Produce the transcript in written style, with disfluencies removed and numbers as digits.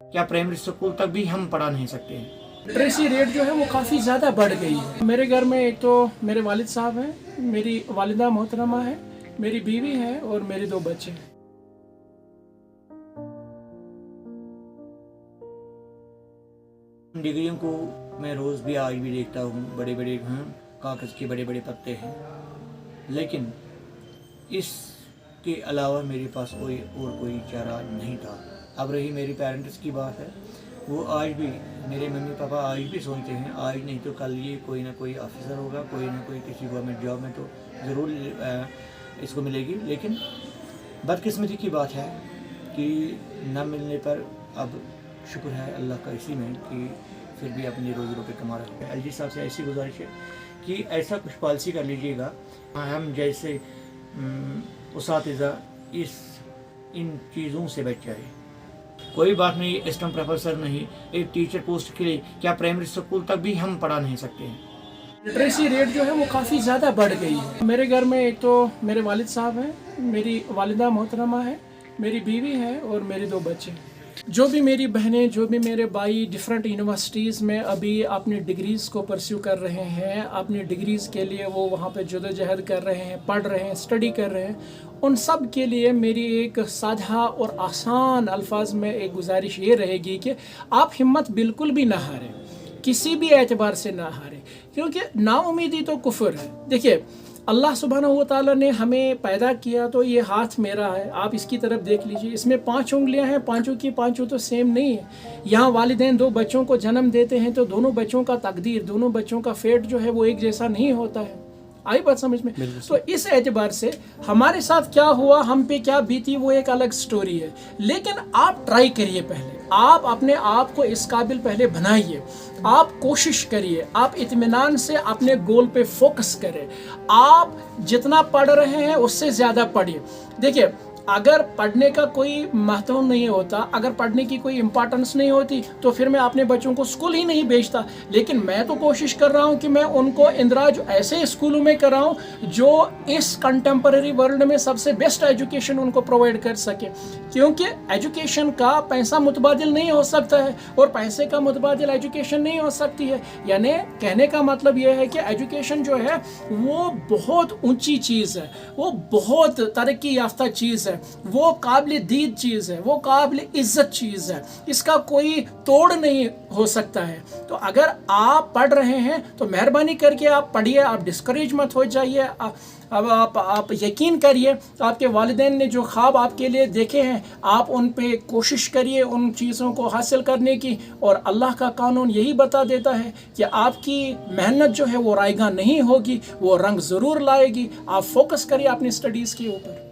क्या primary school तक भी हम पढ़ा नहीं सकते हैं? लिटरेसी रेट जो है वो काफ़ी ज़्यादा बढ़ गई है। मेरे घर में एक तो मेरे वालिद साहब हैं, मेरी वालिदा मोहतरमा है, मेरी बीवी है और मेरे 2 बच्चे हैं। डिग्रियों को मैं रोज़ भी आज भी देखता हूँ, बड़े बड़े कागज़ के बड़े बड़े पत्ते हैं, लेकिन इसके अलावा मेरे पास कोई चारा नहीं था। अब रही मेरी पेरेंट्स की बात है, वो आज भी मेरे मम्मी पापा आज भी सोचते हैं आज नहीं तो कल ये कोई ना कोई ऑफिसर होगा, कोई ना कोई किसी गवर्नमेंट जॉब में तो ज़रूर इसको मिलेगी। लेकिन बदकिस्मती की बात है कि न मिलने पर अब शुक्र है अल्लाह का इसी में कि फिर भी अपनी रोज़ी रोटी कमा रहे हैं। एलजी साहब से ऐसी गुजारिश है कि ऐसा कुछ पॉलिसी कर लीजिएगा, हम जैसे उसातिज़ा इन चीज़ों से बच जाए। कोई बात नहीं, असिस्टेंट प्रोफेसर नहीं, एक टीचर पोस्ट के लिए क्या प्राइमरी स्कूल तक भी हम पढ़ा नहीं सकते हैं? लिटरेसी रेट जो है वो काफ़ी ज़्यादा बढ़ गई है। मेरे घर में एक तो मेरे वालिद साहब हैं, मेरी वालिदा मोहतरमा है, मेरी बीवी है और मेरे 2 बच्चे हैं। जो भी मेरी बहनें, जो भी मेरे भाई डिफरेंट यूनिवर्सिटीज़ में अभी अपनी डिग्रीज़ को परस्यू कर रहे हैं, अपनी डिग्रीज़ के लिए वो वहाँ पे जदोजहद कर रहे हैं, पढ़ रहे हैं, स्टडी कर रहे हैं, उन सब के लिए मेरी एक साधा और आसान अल्फाज में एक गुजारिश ये रहेगी कि आप हिम्मत बिल्कुल भी ना हारें, किसी भी एतबार से ना हारें, क्योंकि नाउमीदी तो कुफ्र है। देखिए, अल्लाह सुब्हानहू व तआला ने हमें पैदा किया तो ये हाथ मेरा है, आप इसकी तरफ देख लीजिए, इसमें 5 उंगलियां हैं, पांचों की पांचों तो सेम नहीं है। यहाँ वालिदैन 2 बच्चों को जन्म देते हैं तो दोनों बच्चों का तकदीर, दोनों बच्चों का फेट जो है वो एक जैसा नहीं होता है। आई बात समझ में? तो इस एतबार से हमारे साथ क्या हुआ, हम पे क्या बीती, वो एक अलग स्टोरी है। लेकिन आप ट्राई करिए, पहले आप अपने आप को इस काबिल पहले बनाइए, आप कोशिश करिए, आप इत्मीनान से अपने गोल पे फोकस करें। आप जितना पढ़ रहे हैं उससे ज़्यादा पढ़िए। देखिए, अगर पढ़ने का कोई महत्व नहीं होता, अगर पढ़ने की कोई इम्पोर्टेंस नहीं होती तो फिर मैं अपने बच्चों को स्कूल ही नहीं भेजता। लेकिन मैं तो कोशिश कर रहा हूँ कि मैं उनको इंदराज ऐसे स्कूलों में कराऊँ जो इस कंटेम्परेरी वर्ल्ड में सबसे बेस्ट एजुकेशन उनको प्रोवाइड कर सके, क्योंकि एजुकेशन का पैसा मुतबादिल नहीं हो सकता है और पैसे का मुतबादिल एजुकेशन नहीं हो सकती है। यानी कहने का मतलब यह है कि एजुकेशन जो है वो बहुत ऊँची चीज़ है, वो बहुत तरक्की याफ्ता चीज़ है, वो काबिल दीद चीज़ है, वो काबिल इज्जत चीज़ है, इसका कोई तोड़ नहीं हो सकता है। तो अगर आप पढ़ रहे हैं तो मेहरबानी करके आप पढ़िए, आप डिस्करेज मत हो जाइए। अब आप यकीन करिए, आपके वालिदैन ने जो ख्वाब आपके लिए देखे हैं आप उन पे कोशिश करिए उन चीज़ों को हासिल करने की। और अल्लाह का कानून यही बता देता है कि आपकी मेहनत जो है वो रायगा नहीं होगी, वो रंग ज़रूर लाएगी। आप फोकस करिए अपनी स्टडीज़ के ऊपर।